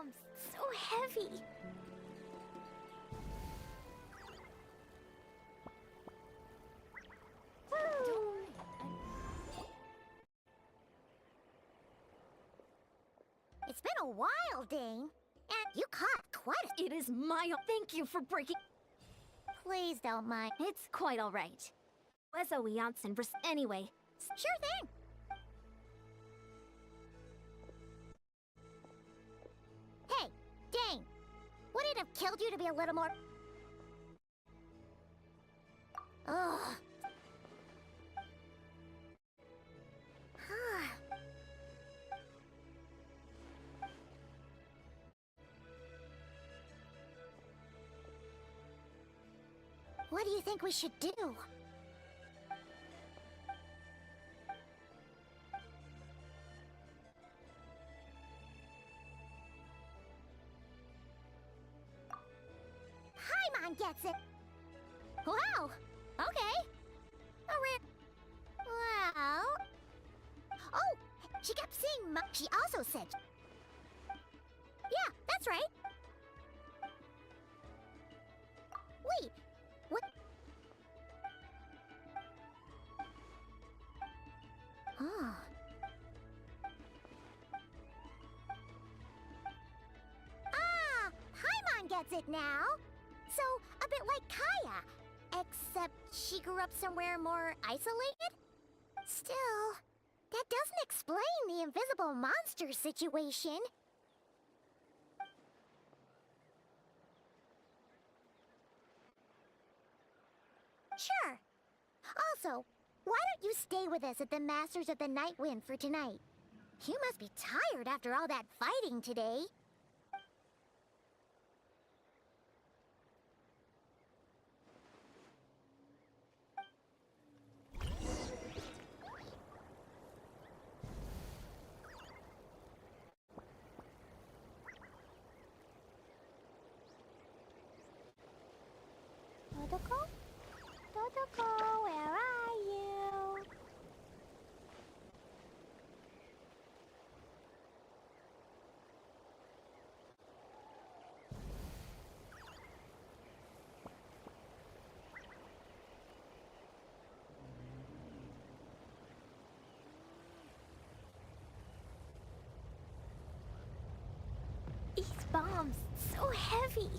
bombs! So heavy! It's been a while, Dane. And you caught quite a... It is my... Thank you for breaking... Please don't mind. It's quite alright. Was a weance and anyway. Sure thing. Hey, Dane. Would it have killed you to be a little more... Ugh. What do you think we should do? Paimon gets it! Wow! Okay! Well... Oh! She kept saying she also said... Yeah, that's right! Wait! What? Oh. Ah! Paimon gets it now! So, a bit like Kaya. Except she grew up somewhere more isolated? Still, that doesn't explain the invisible monster situation. Sure. Also, why don't you stay with us at the Masters of the Night Wind for tonight? You must be tired after all that fighting today. Todoko? Todoko, where are you? These bombs, so heavy.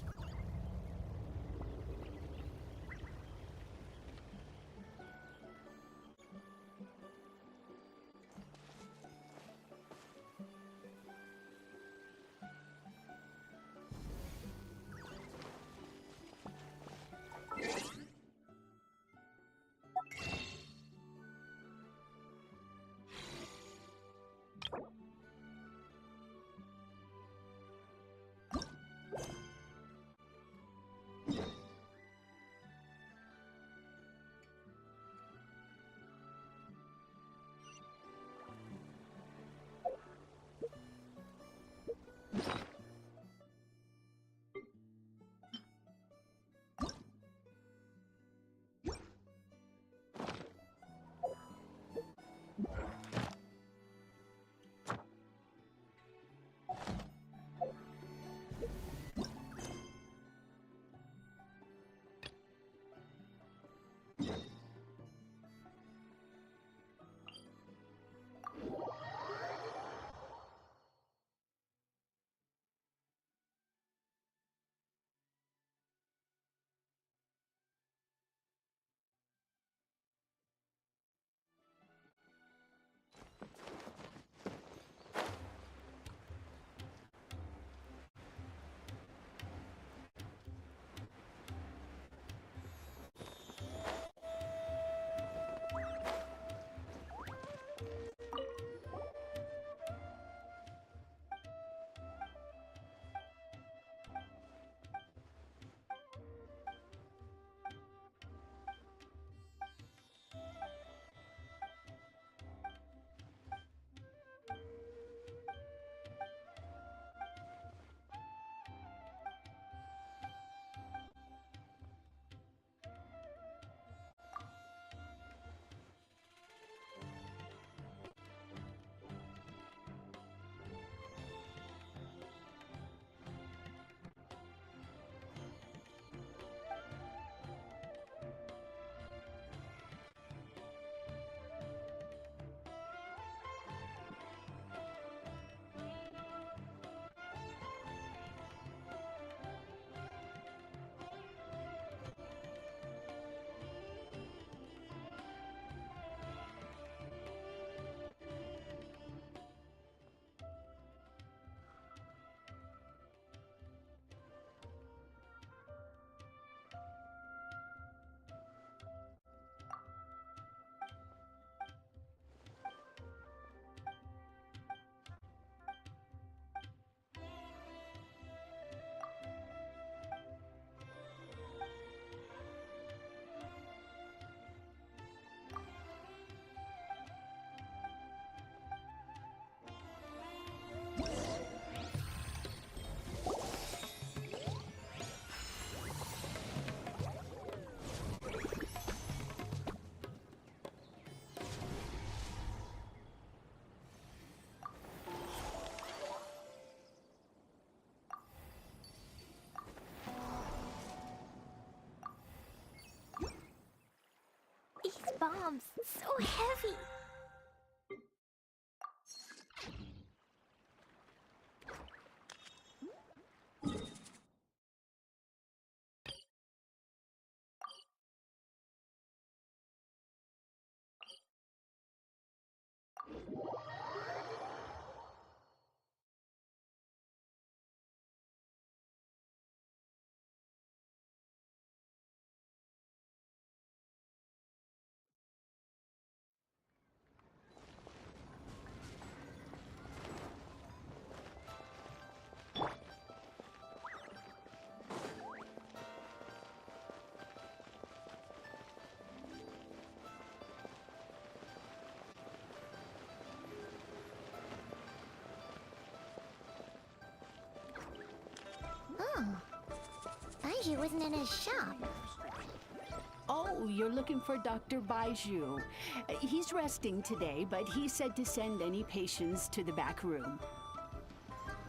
arms, so heavy. Oh. Baiju isn't in his shop. Oh, you're looking for Dr. Baiju. He's resting today, but he said to send any patients to the back room.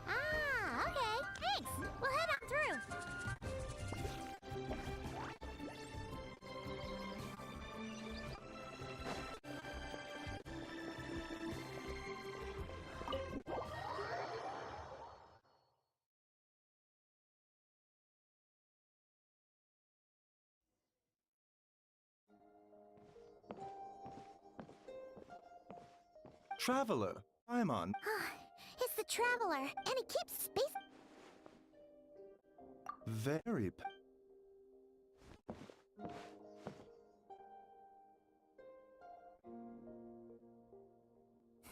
Ah, okay. Thanks. We'll head on through. Traveler, I'm on. It's the Traveler, and he keeps space. Very.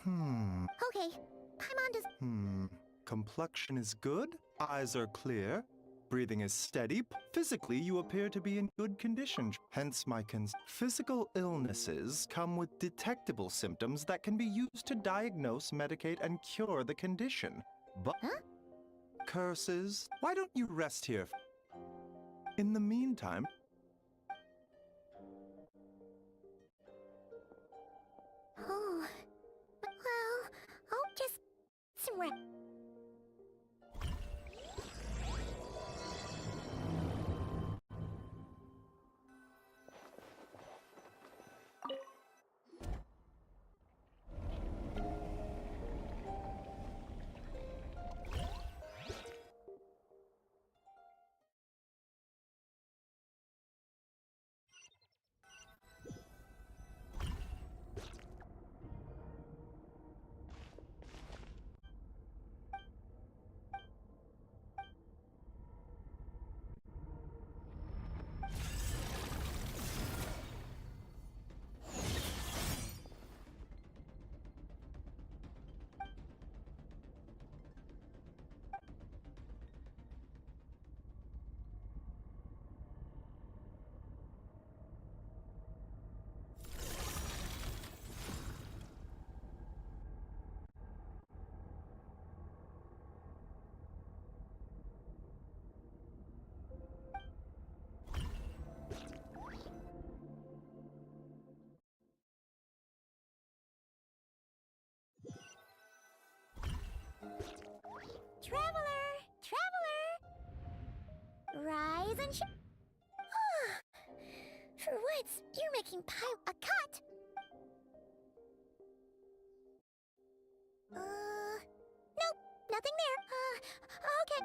Okay, Paimon does. Complexion is good. Eyes are clear. Breathing is steady. Physically, you appear to be in good condition. Hence my physical illnesses come with detectable symptoms that can be used to diagnose, medicate, and cure the condition. But curses, why don't you rest here? In the meantime, Oh, well, I'll just some rest. Traveler! Traveler! Rise and For once, you're making a cut! Nope, nothing there. Okay.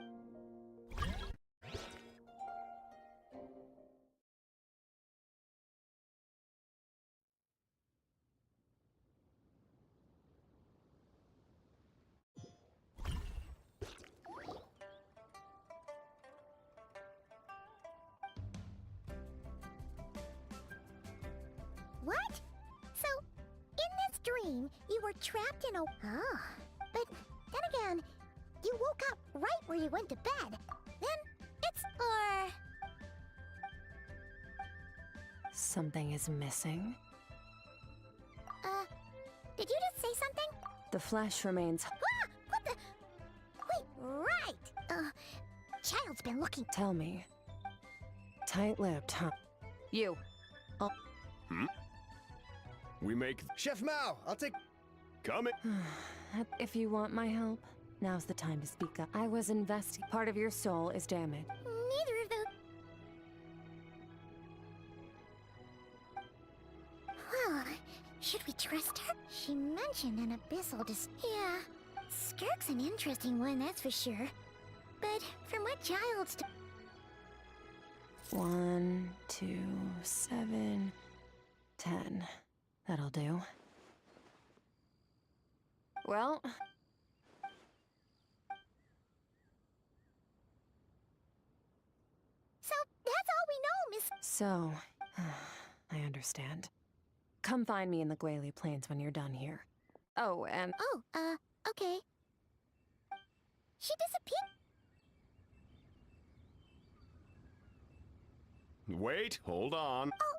What? So, in this dream, you were trapped in a... Oh. But then again, you woke up right where you went to bed. Then, it's... Or... Something is missing. Did you just say something? The flesh remains. Ah! What the... Wait, right! Child's been looking... Tell me. Tight-lipped, huh? You. We make Chef Mao. I'll take. Coming. If you want my help, now's the time to speak up. I was investing. Part of your soul is damaged. Neither of those... Should we trust her? She mentioned an abyssal Yeah, Skirk's an interesting one, that's for sure. But from what child's 1, 2, 7, 10. That'll do. Well... So, that's all we know, Miss... So... I understand. Come find me in the Guili Plains when you're done here. Oh, and... Oh, okay. She disappeared. Wait, hold on. Oh,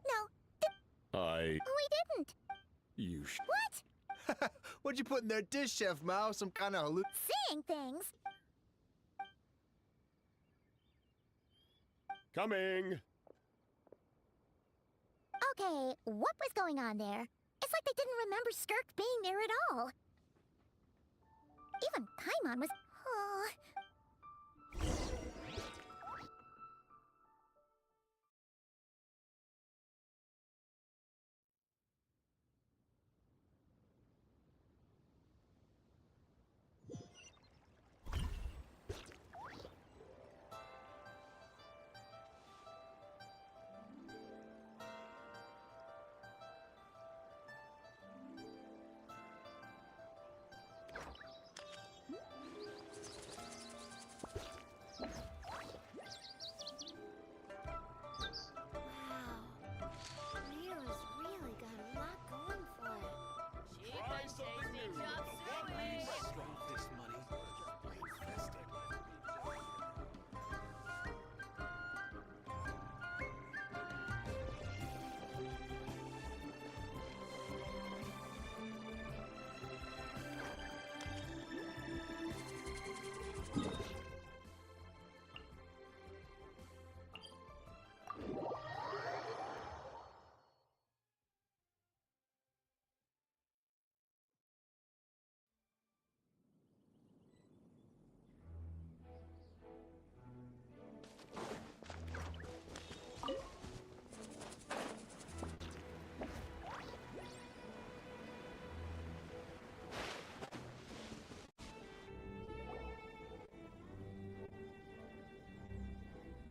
no. I... We didn't. You What? What'd you put in their dish, Chef Mao? Some kind of Seeing things. Coming! Okay, what was going on there? It's like they didn't remember Skirk being there at all. Even Paimon was... Oh.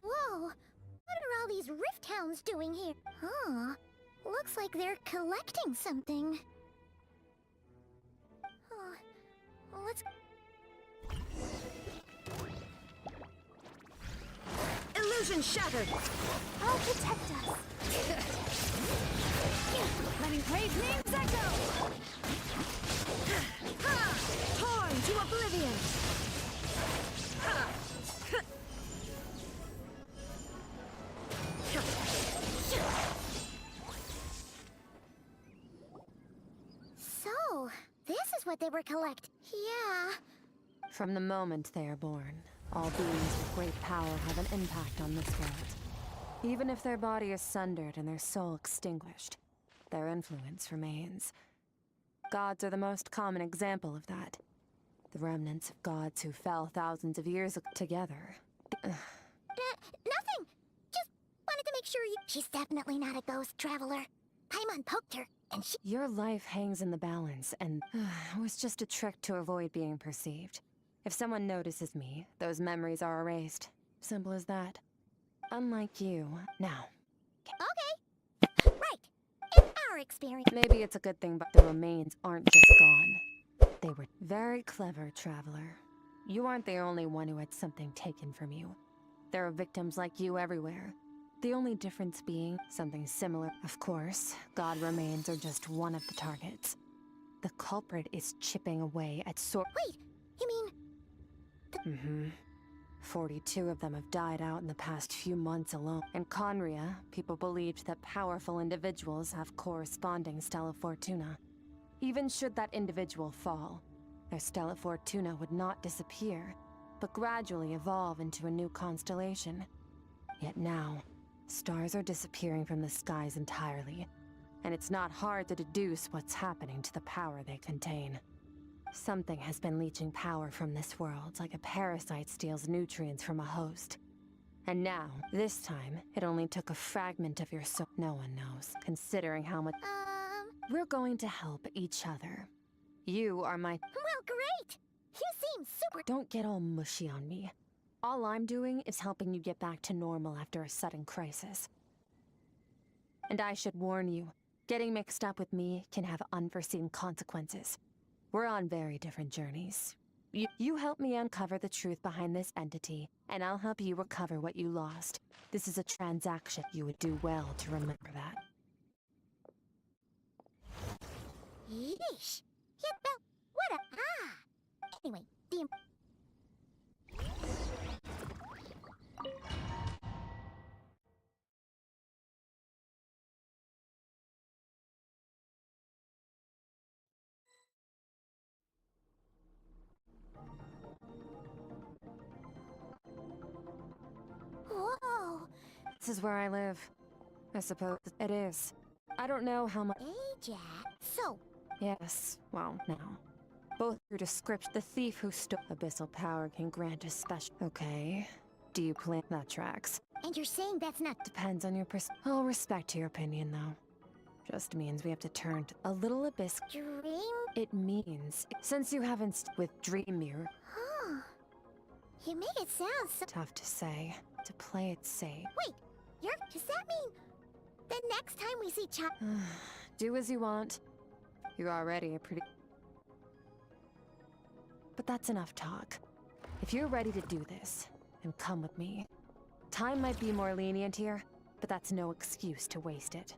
Whoa! What are all these rift hounds doing here? Huh. Looks like they're collecting something. Let's... Illusion shattered! I'll protect us. Letting great names echo! Torn to oblivion! So, this is what they were collecting. Yeah. From the moment they are born, all beings with great power have an impact on this world. Even if their body is sundered and their soul extinguished, their influence remains. Gods are the most common example of that. The remnants of gods who fell thousands of years together. Nothing. Just wanted to make sure you... She's definitely not a ghost traveler. Paimon poked her, and she... Your life hangs in the balance, and it was just a trick to avoid being perceived. If someone notices me, those memories are erased. Simple as that. Unlike you. Now. Okay. Right. In our experience... Maybe it's a good thing, but the remains aren't just gone. They were very clever, traveler. You aren't the only one who had something taken from you. There are victims like you everywhere. The only difference being something similar. Of course, god remains are just one of the targets. The culprit is chipping away at Wait, you mean... 42 of them have died out in the past few months alone. In Conria, people believed that powerful individuals have corresponding Stella Fortuna. Even should that individual fall, their Stella Fortuna would not disappear, but gradually evolve into a new constellation. Yet now, stars are disappearing from the skies entirely, and it's not hard to deduce what's happening to the power they contain. Something has been leeching power from this world like a parasite steals nutrients from a host. And now, this time, it only took a fragment of your soul. No one knows, considering how much... We're going to help each other. You are my... Well, great! You seem super... Don't get all mushy on me. All I'm doing is helping you get back to normal after a sudden crisis. And I should warn you, getting mixed up with me can have unforeseen consequences. We're on very different journeys. You help me uncover the truth behind this entity, and I'll help you recover what you lost. This is a transaction. You would do well to remember that. Yeesh. Yeah, what a... Anyway, the... Whoa! This is where I live. I suppose it is. I don't know how much... Hey, Jack. So, Yes, well, now. Both your description, the thief who stole abyssal power can grant a special... Okay. Do you plan... That tracks. and you're saying that's not... Depends on your I'll respect your opinion, though. Just means we have to turn to a little abyss... Dream? It means... Since you haven't with Dream Mirror... Huh. You make it sound so... Tough to say. To play it safe. Wait, does that mean... the next time we see Do as you want. You're already a pretty... But that's enough talk. If you're ready to do this, then come with me. Time might be more lenient here, but that's no excuse to waste it.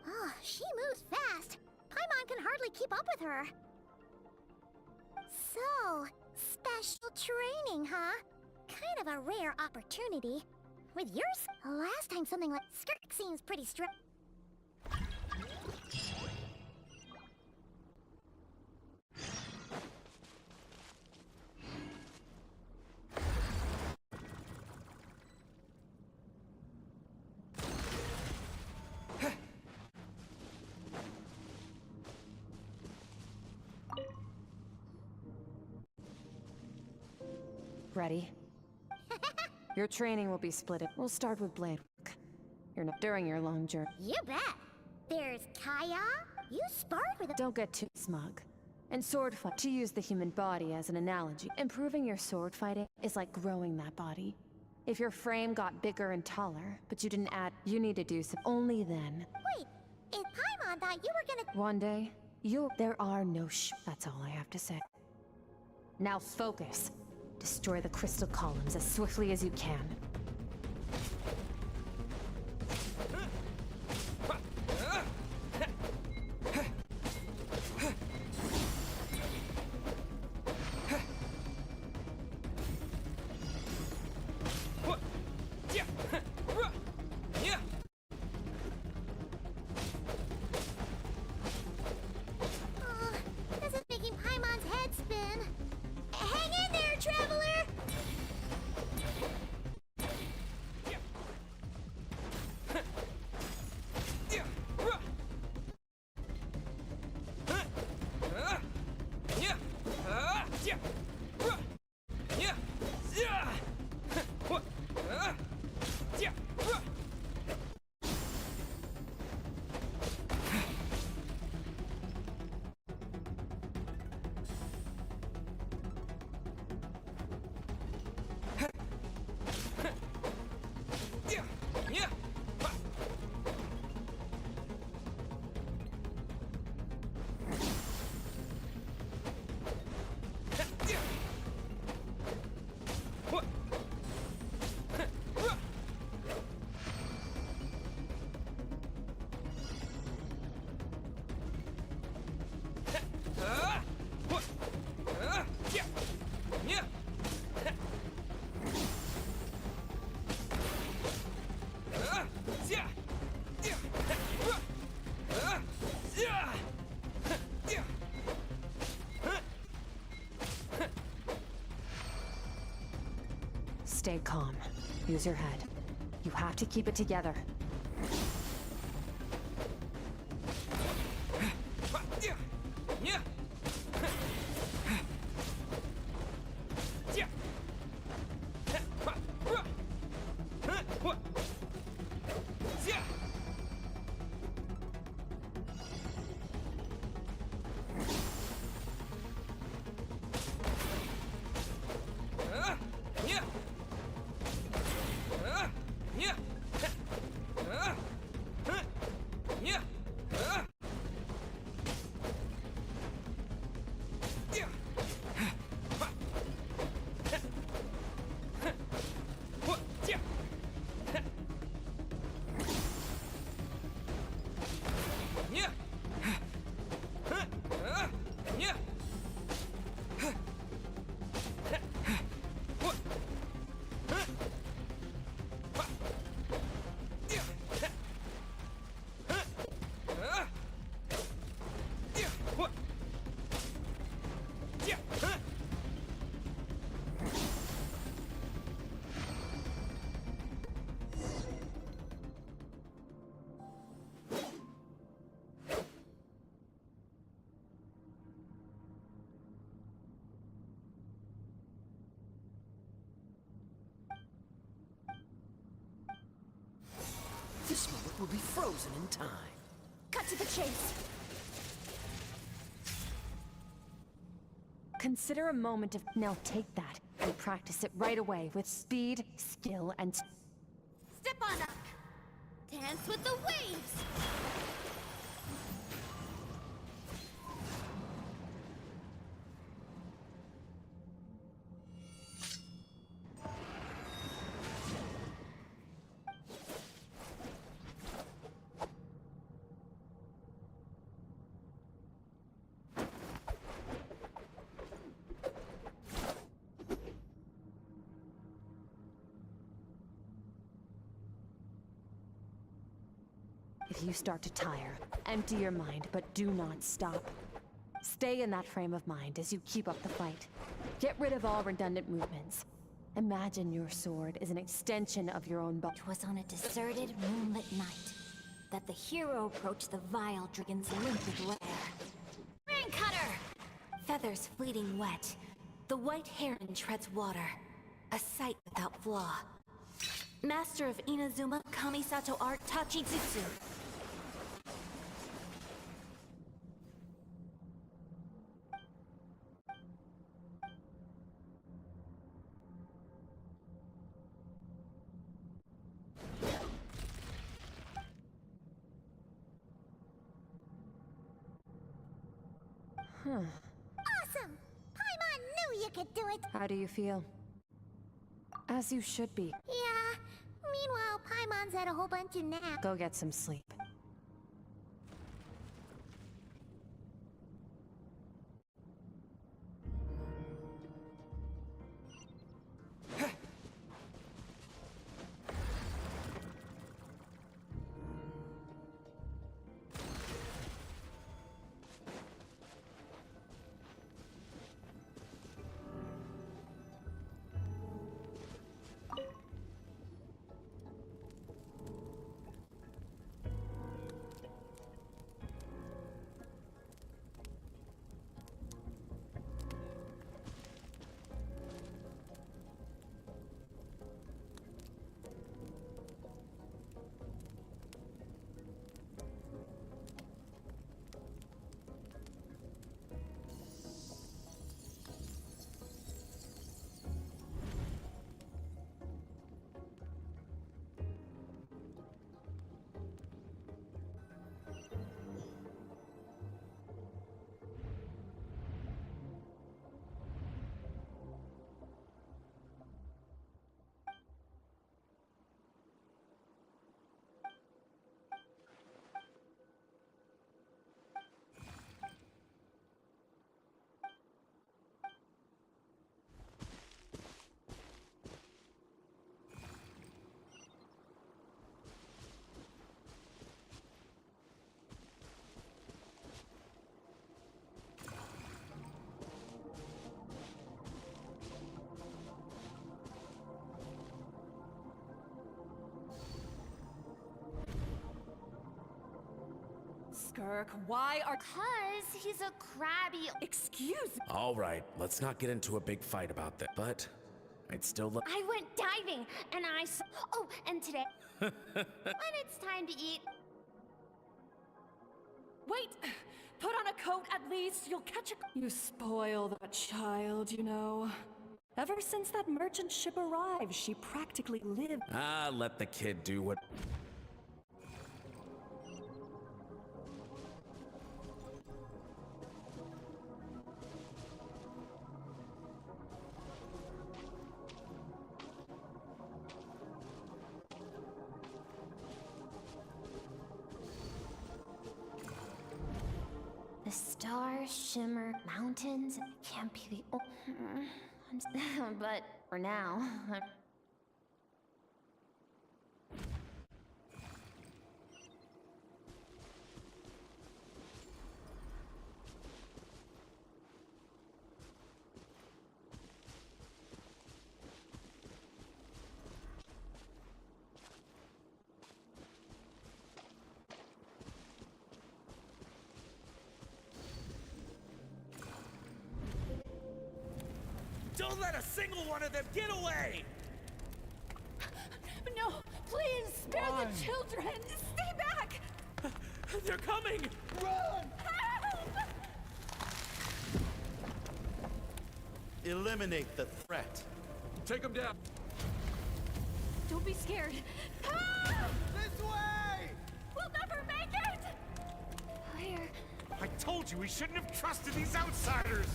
Oh, she moves fast. Paimon can hardly keep up with her. So, special training, huh? Kind of a rare opportunity. With yours, last time something like Skirk seems pretty strict. Ready? Your training will be split. We'll start with blade work. You're not during your long journey. You bet. There's Kaya. You sparred with a... Don't get too smug. And sword fight, to use the human body as an analogy, improving your sword fighting is like growing that body. If your frame got bigger and taller, but you didn't add, you need to do so. Only then. Wait, if Paimon thought you were gonna... One day, there are no that's all I have to say. Now focus. Destroy the crystal columns as swiftly as you can. This is making Paimon's head spin. Hang in there, traveler! Stay calm. Use your head. You have to keep it together. This moment will be frozen in time. Cut to the chase. Consider a moment of... Now take that and practice it right away with speed, skill, and... Step on up. Dance with the waves. If you start to tire, empty your mind, but do not stop. Stay in that frame of mind as you keep up the fight. Get rid of all redundant movements. Imagine your sword is an extension of your own body. It was on a deserted, moonlit night that the hero approached the vile dragon's limpid lair. Rain cutter! Feathers fleeting wet. The white heron treads water. A sight without flaw. Master of Inazuma Kamisato art Tachijutsu. Awesome! Paimon knew you could do it! How do you feel? As you should be. Yeah. Meanwhile, Paimon's had a whole bunch of naps. Go get some sleep. Skirk, why are... 'Cause he's a crabby... Excuse me. All right, let's not get into a big fight about that. But I'd still love... I went diving, and I saw... Oh, and today... when it's time to eat... Wait! Put on a coat at least, you'll catch a... You spoil that child, you know. Ever since that merchant ship arrived, she practically lived... Ah, let the kid do what... The stars shimmer mountains. It can't be the... But for now... Don't let a single one of them get away! No, please, spare them! The children! Stay back! They're coming! Run! Help! Eliminate the threat. Take them down. Don't be scared. Help! This way! We'll never make it! Where? I told you we shouldn't have trusted these outsiders!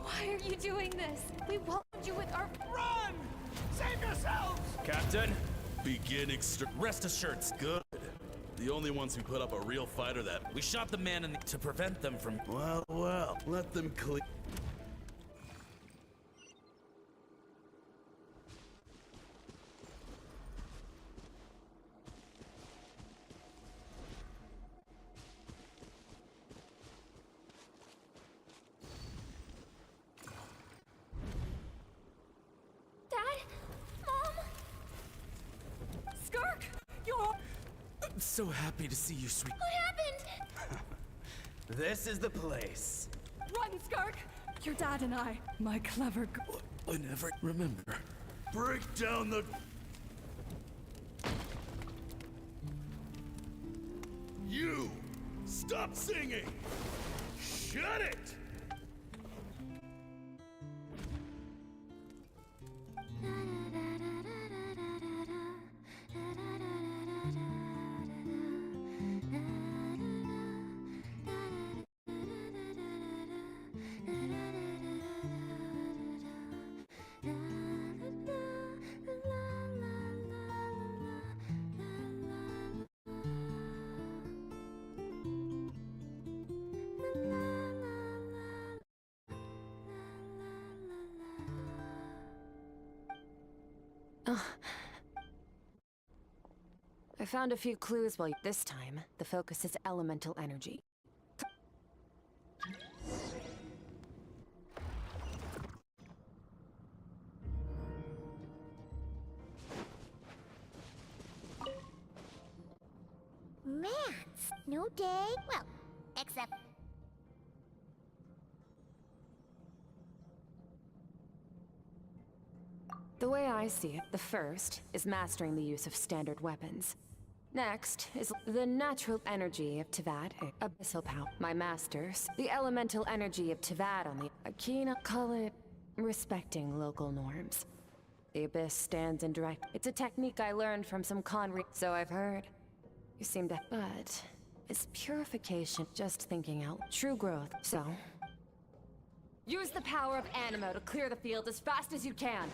Why are you doing this? We welcomed you with our... Run! Save yourselves! Captain, Begin rest assured. Good. The only ones who put up a real fight are that. We shot the man to prevent them from... Well, let them clear. Dad? Mom? Skark! You're... I'm so happy to see you, sweet... What happened? This is the place. Run, Skark! Your dad and I, my clever... I never remember. Break down the... You! Stop singing! Shut it! I found a few clues while this time, the focus is elemental energy. Man, new day. Well, except... The way I see it, the first is mastering the use of standard weapons. Next is the natural energy of Tevad, abyssal power. My masters, the elemental energy of Tevad on the Aqui, call it respecting local norms. The abyss stands in direct... It's a technique I learned from some so I've heard. You seem to... But is purification just thinking out? True growth, so... Use the power of Animo to clear the field as fast as you can.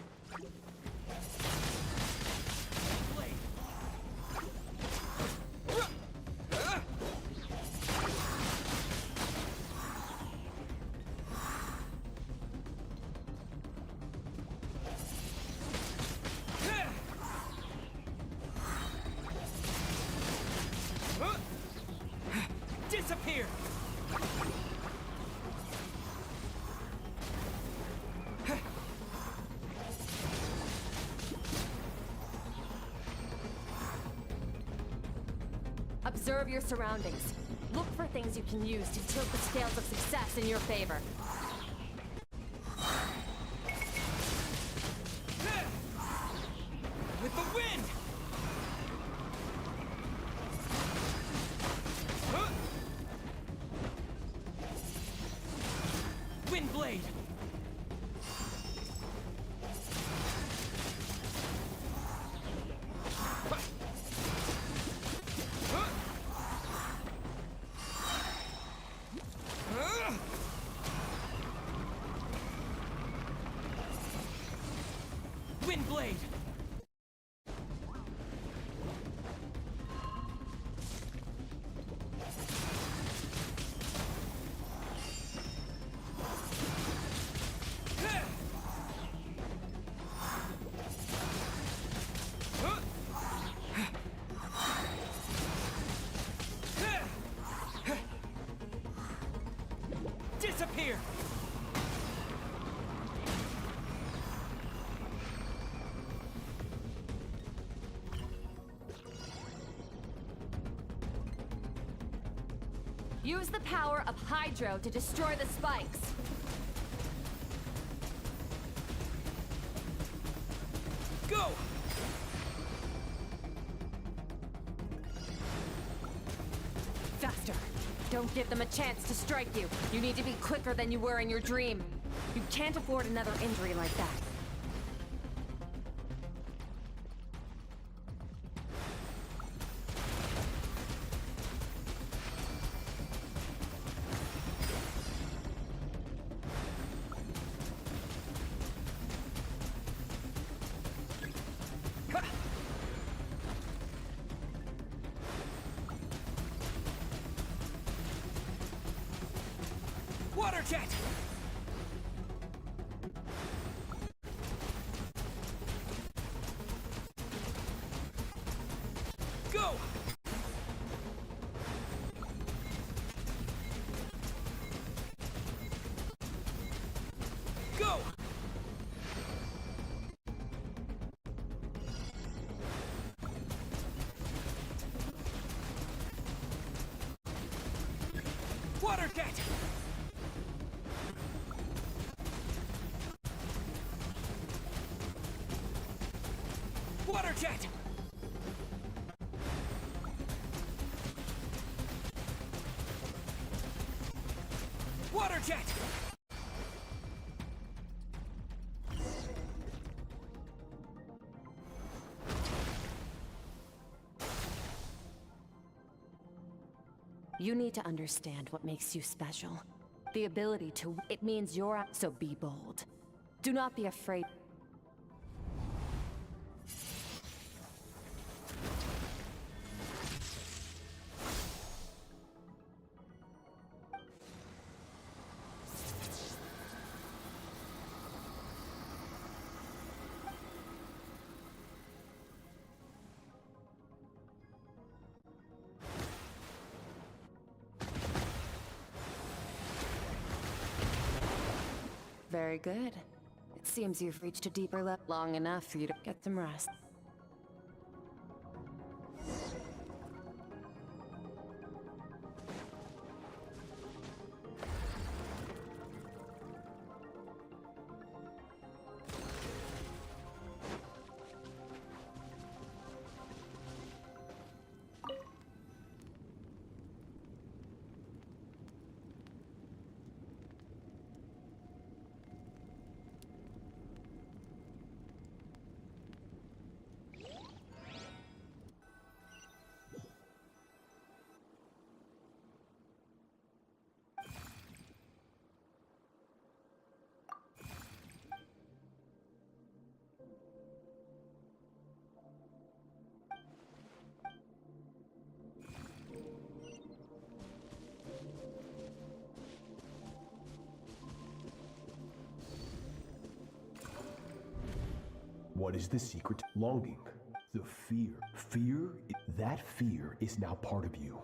Disappear! Observe your surroundings. Look for things you can use to tilt the scales of success in your favor. With the wind! Wind blade! Wind blade! Disappear! Use the power of Hydro to destroy the spikes. Go! Faster. Don't give them a chance to strike you. You need to be quicker than you were in your dream. You can't afford another injury like that. Water jet! Go! Go! Water jet! Water jet! Water jet! You need to understand what makes you special. The ability to... It means you're... So be bold. Do not be afraid. Very good. It seems you've reached a deeper level long enough for you to get some rest. What is the secret? Longing. The fear. That fear is now part of you.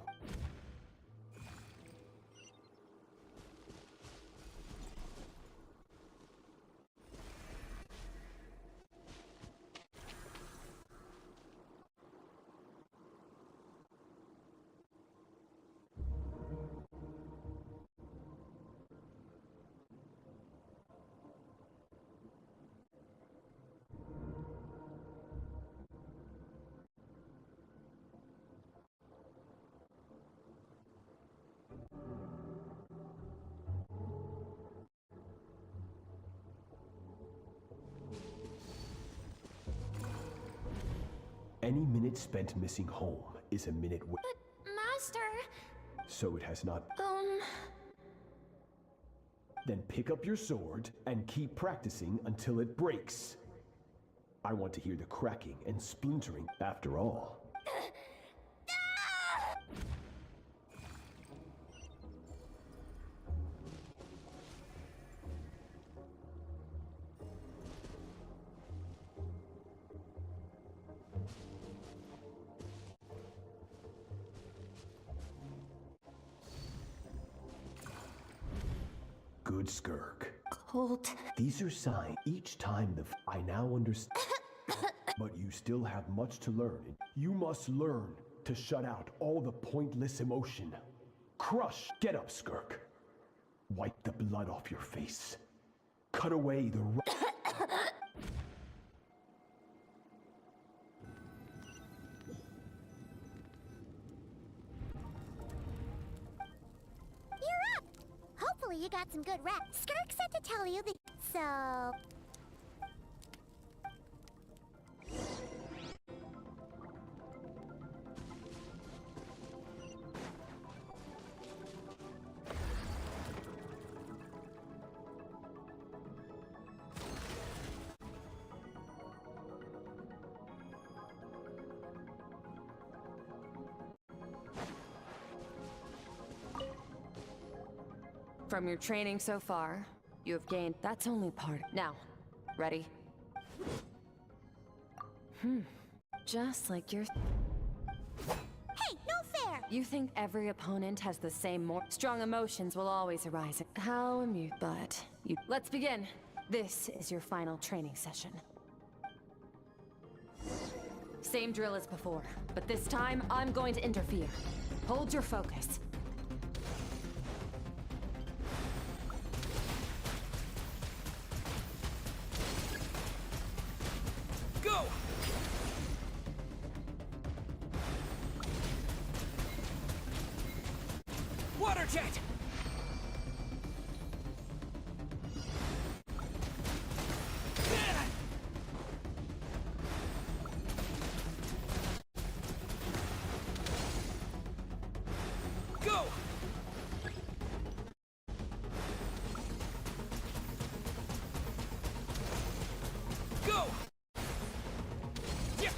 Any minute spent missing home is a minute But, Master... So it has not... Then pick up your sword and keep practicing until it breaks. I want to hear the cracking and splintering after all. Good Skirk. Cold. These are signs. Each time I now understand. But you still have much to learn. You must learn to shut out all the pointless emotion. Crush! Get up, Skirk. Wipe the blood off your face. Cut away the You're up! Hopefully you got some good rest. Skirk said to tell you that... So... From your training so far, you have gained... That's only part... Now, ready? Just like your... Hey, no fair! You think every opponent has the same strong emotions will always arise. How amused, but you... Let's begin. This is your final training session. Same drill as before, but this time I'm going to interfere. Hold your focus. Go! Water jet! Go! Go! Yeah.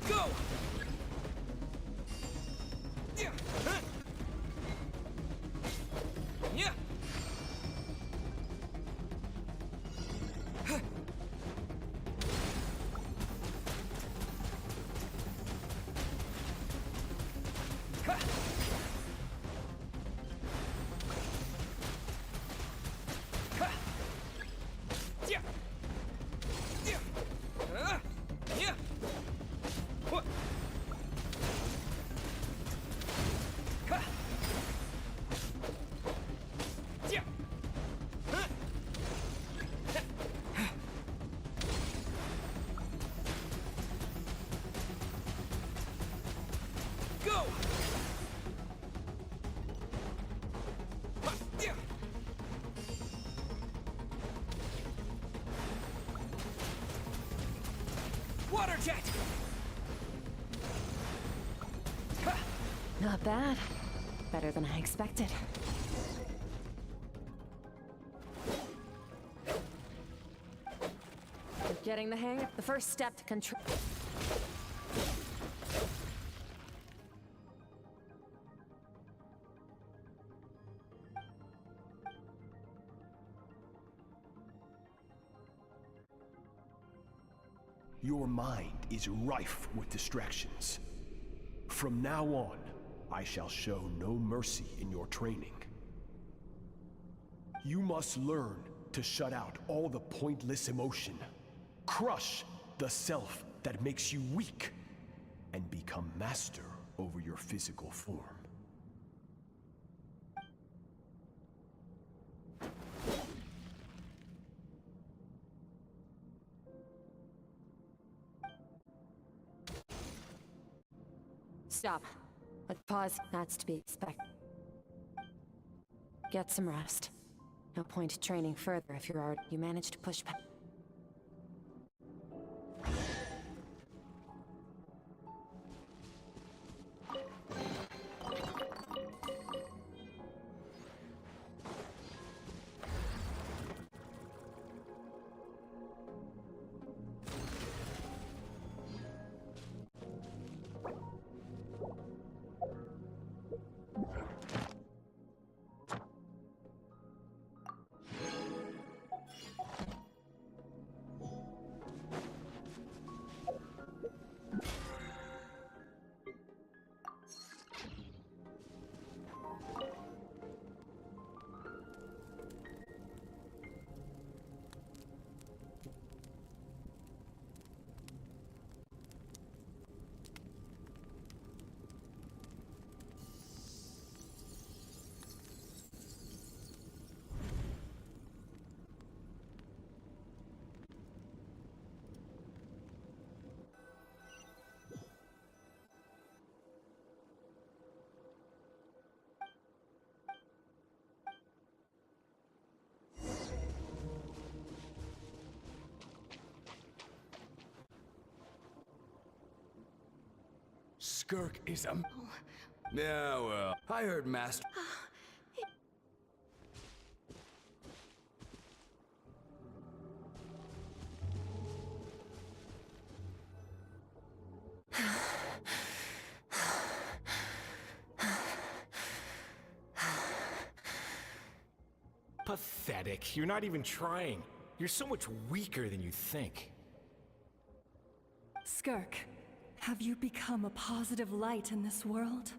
Go! Yeah. Yeah. Yeah. Yeah. Yeah. What? Yeah. Go. Yeah. Water jet. Not bad. Better than I expected. You're getting the hang of the first step to control. Your mind is rife with distractions. From now on, I shall show no mercy in your training. You must learn to shut out all the pointless emotion. Crush the self that makes you weak, and become master over your physical form. Stop. Let's pause. That's to be expected. Get some rest. No point training further if you're already... You managed to push back. Skirk is a... Yeah, well, I heard Master... Pathetic. You're not even trying. You're so much weaker than you think. Skirk, have you become a positive light in this world?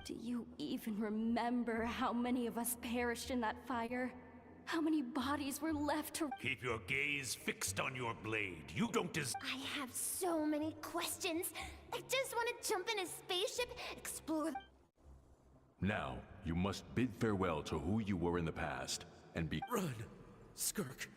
Do you even remember how many of us perished in that fire? How many bodies were left to... Keep your gaze fixed on your blade. You don't I have so many questions. I just want to jump in a spaceship, explore... Now, you must bid farewell to who you were in the past, and be... Run! Skirk!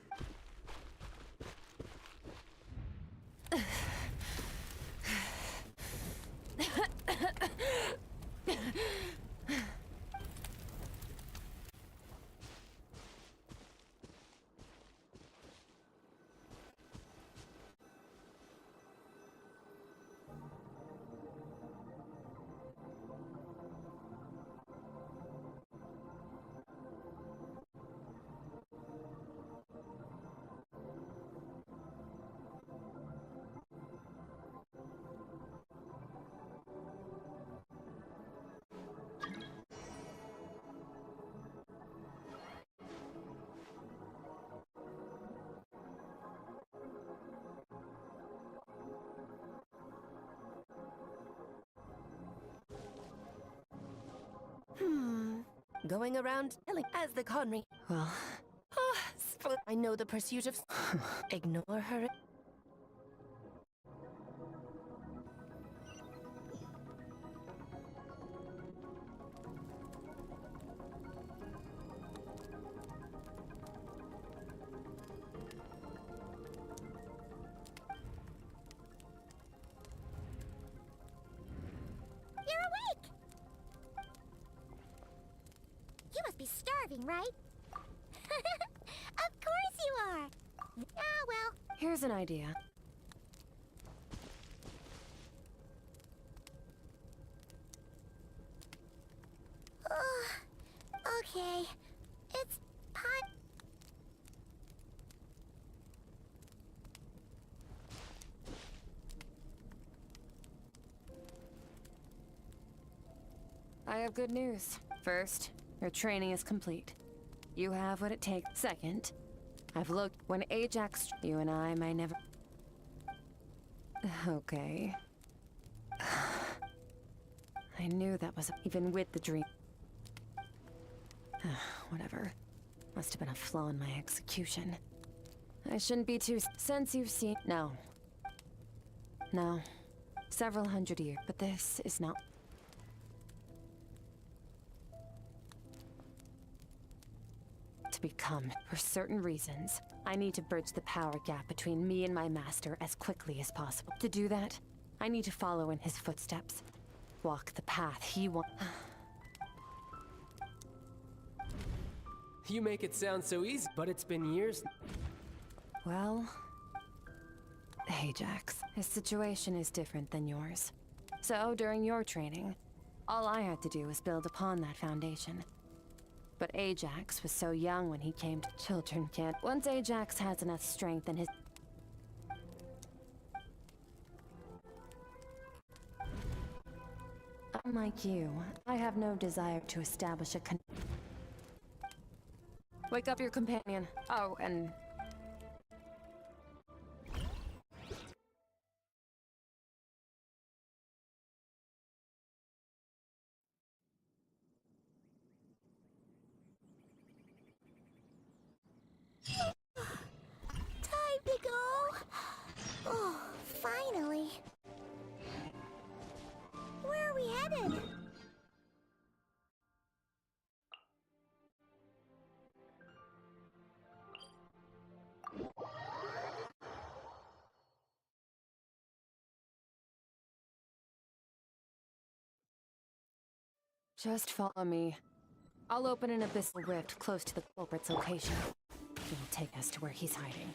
Going around telling as the Conry. Well, I know the pursuit of... Ignore her. You're awake! You must be starving, right? Of course you are! Ah, well. here's an idea. Okay. It's pot. I have good news. First, your training is complete. You have what it takes. Second, I've looked when Ajax... You and I may never... Okay. I knew that was... Even with the dream... Whatever. Must have been a flaw in my execution. I shouldn't be too... Since you've seen... No. No. Several hundred years. But this is not... To become, for certain reasons, I need to bridge the power gap between me and my master as quickly as possible. To do that, I need to follow in his footsteps. Walk the path he wants. You make it sound so easy, but it's been years. Well... Ajax, his situation is different than yours. So, during your training, all I had to do was build upon that foundation. But Ajax was so young when he came to children can't. Once Ajax has enough strength in his... Unlike you, I have no desire to establish a Wake up your companion. Oh, and... Time to go! Oh, finally! Where are we headed? Just follow me. I'll open an abyssal rift close to the culprit's location. It'll take us to where he's hiding.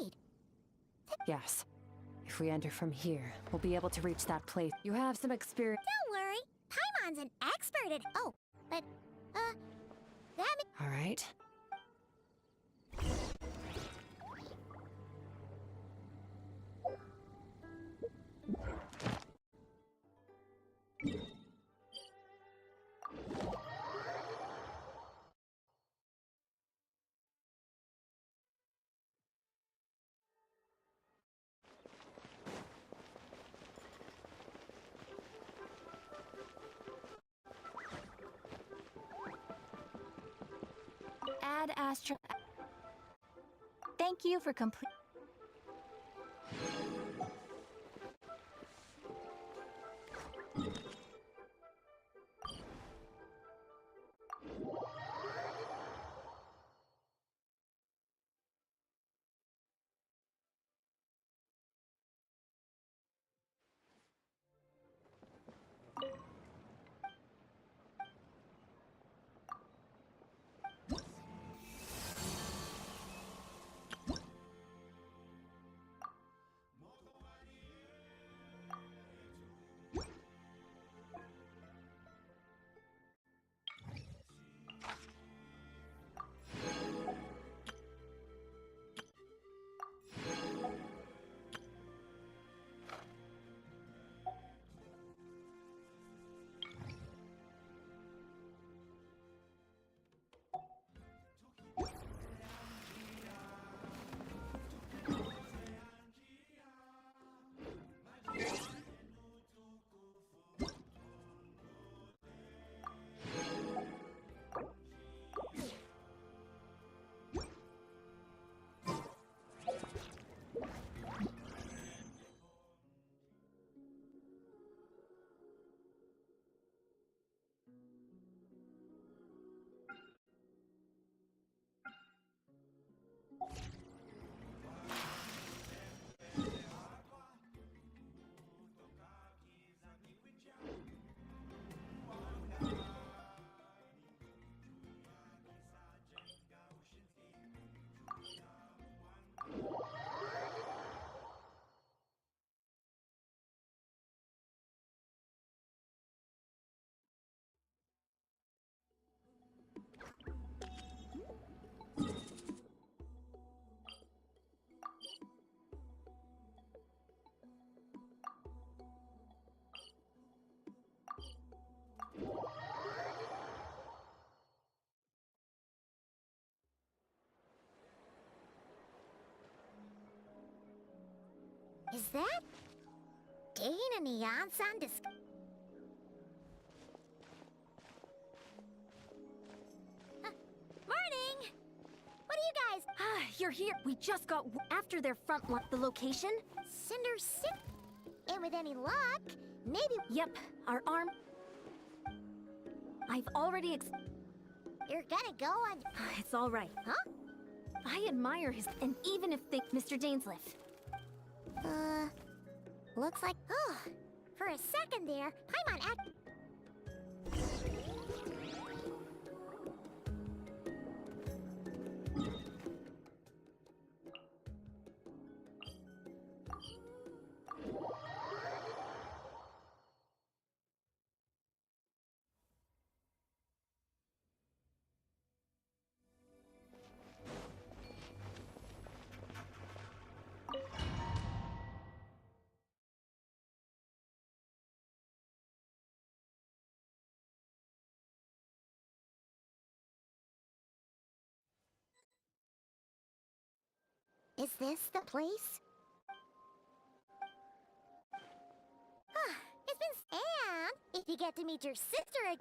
Wait, Yes. If we enter from here, we'll be able to reach that place. You have some experience. don't worry. Paimon's an expert at. Oh, but, that All right. Add Astra. Thank you for complete. is that day in a neon sun Morning! What are you guys? Ah, you're here. We just got after their front line. The location? Cinder City? And with any luck, maybe. Yep, our arm. I've already You're gonna go on. It's all right. Huh? I admire his. And even if they. Mr. Dainsliff. Looks like. Oh, for a second there, Paimon act. Is this the place? It's been. And if you get to meet your sister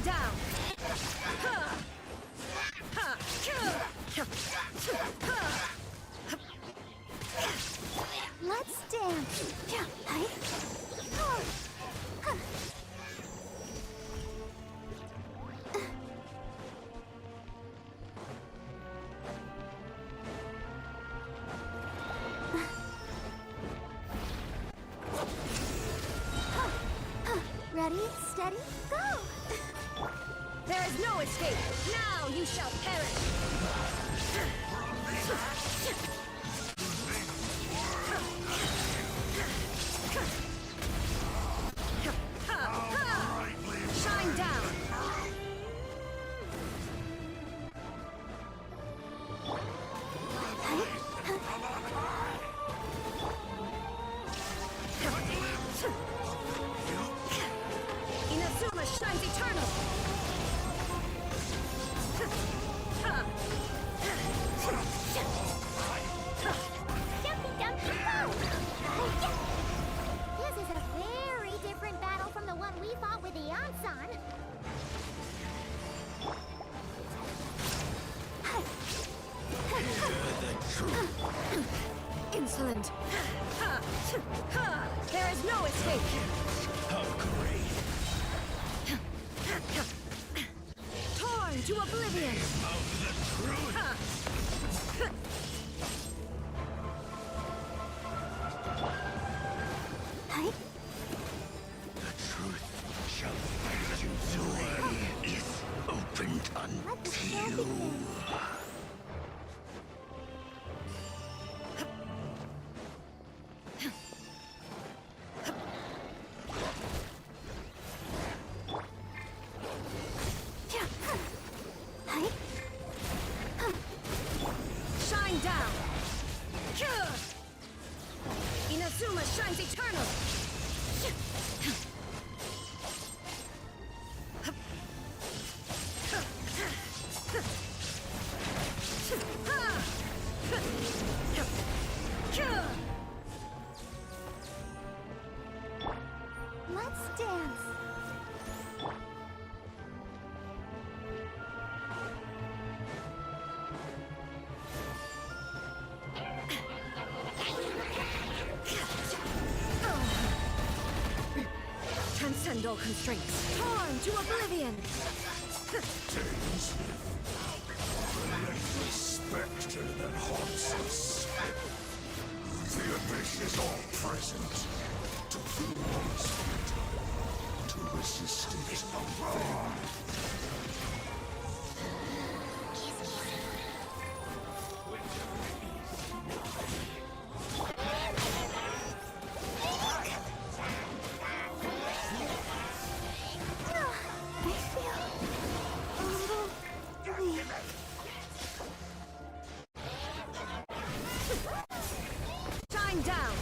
down! Let's dance. Ready, steady, go! There is no escape! Now you shall perish! Shine down! Inazuma shines eternal! Jumpy Dumpy Go! This is a very different battle from the one we fought with the Ansan. Insolent! There is no escape! How great! Torn to oblivion! The truth shall lead you to way is opened unto you. Shine down! Inazuma shines eternal! Let's dance. Transcend all constraints! Torn to oblivion! Spectre that haunts us. The abyss is all present. To feel is futile. To resist it is vain. I feel a little weak. Shine down!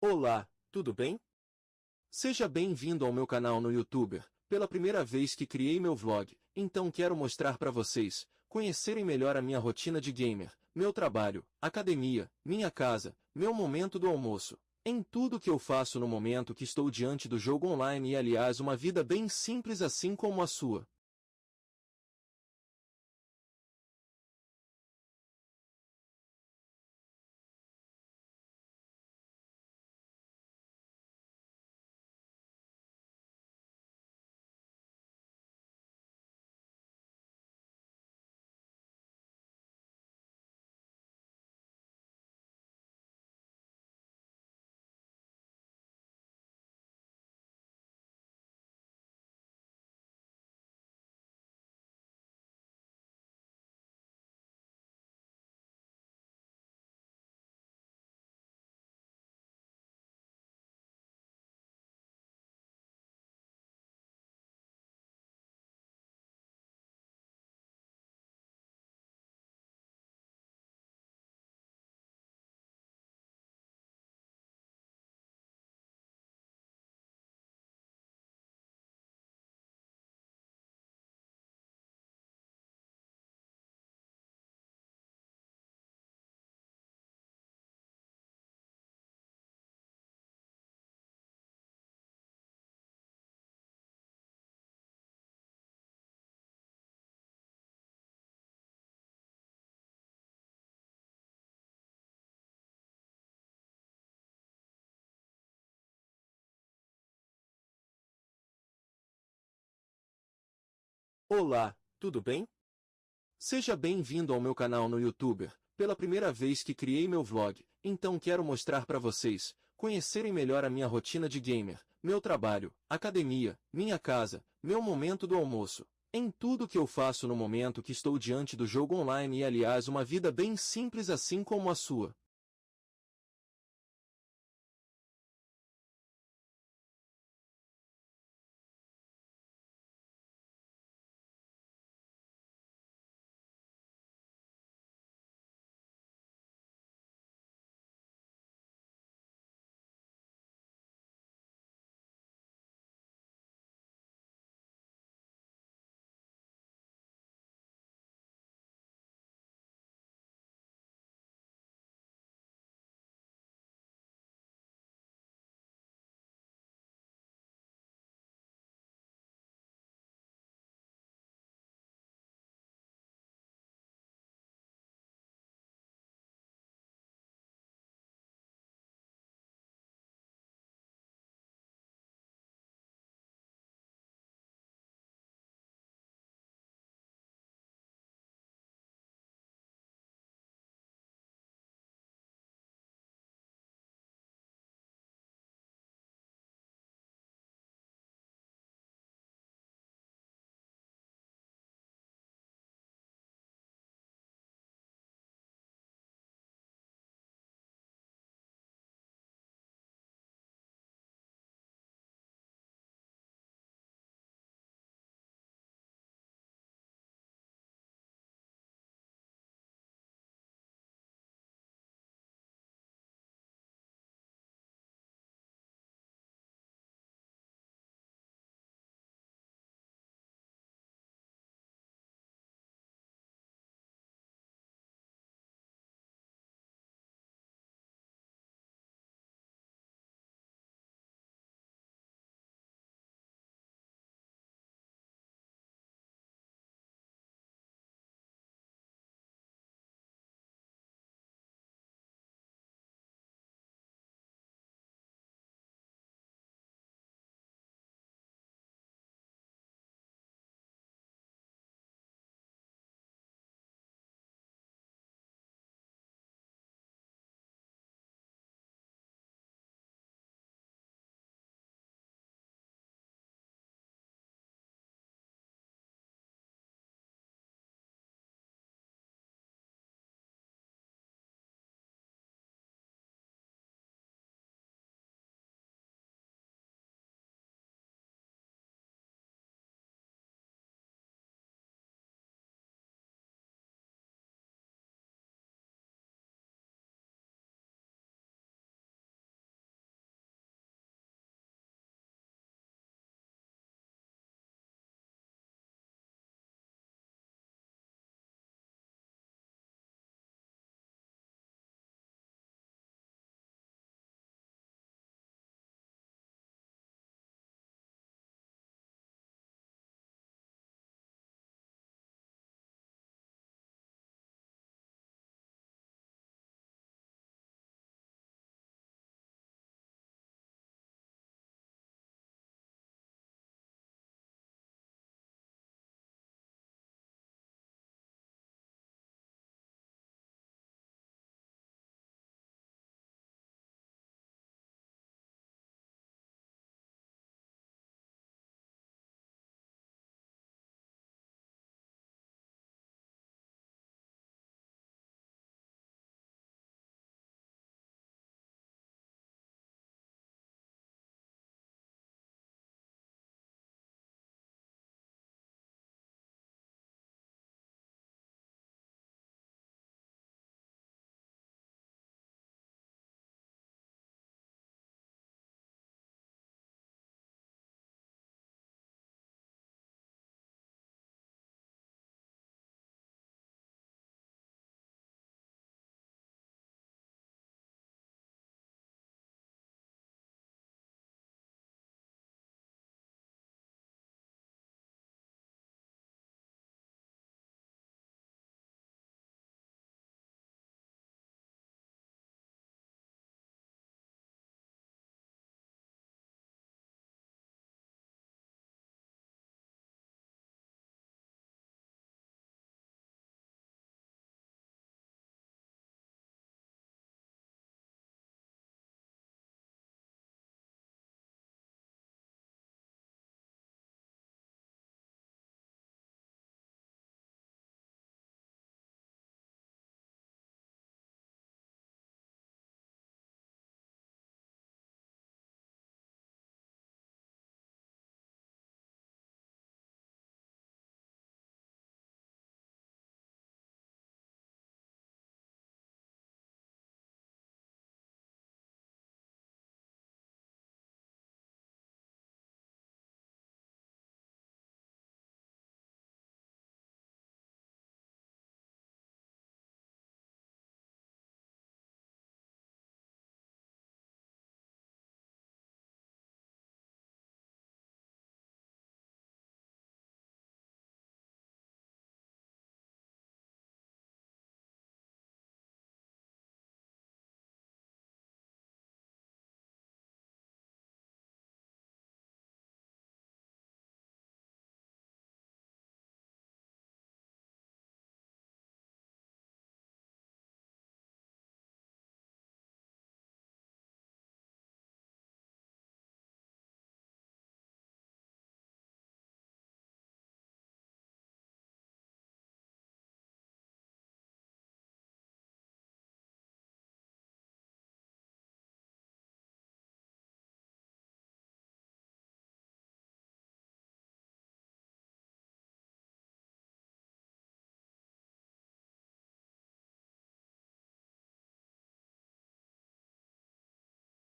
Olá, tudo bem? Seja bem-vindo ao meu canal no YouTube. Pela primeira vez que criei meu vlog, então quero mostrar para vocês, conhecerem melhor a minha rotina de gamer, meu trabalho, academia, minha casa, meu momento do almoço, em tudo que eu faço no momento que estou diante do jogo online e aliás uma vida bem simples assim como a sua. Olá, tudo bem? Seja bem-vindo ao meu canal no YouTube. Pela primeira vez que criei meu vlog, então quero mostrar para vocês, conhecerem melhor a minha rotina de gamer, meu trabalho, academia, minha casa, meu momento do almoço, em tudo que eu faço no momento que estou diante do jogo online e aliás uma vida bem simples assim como a sua.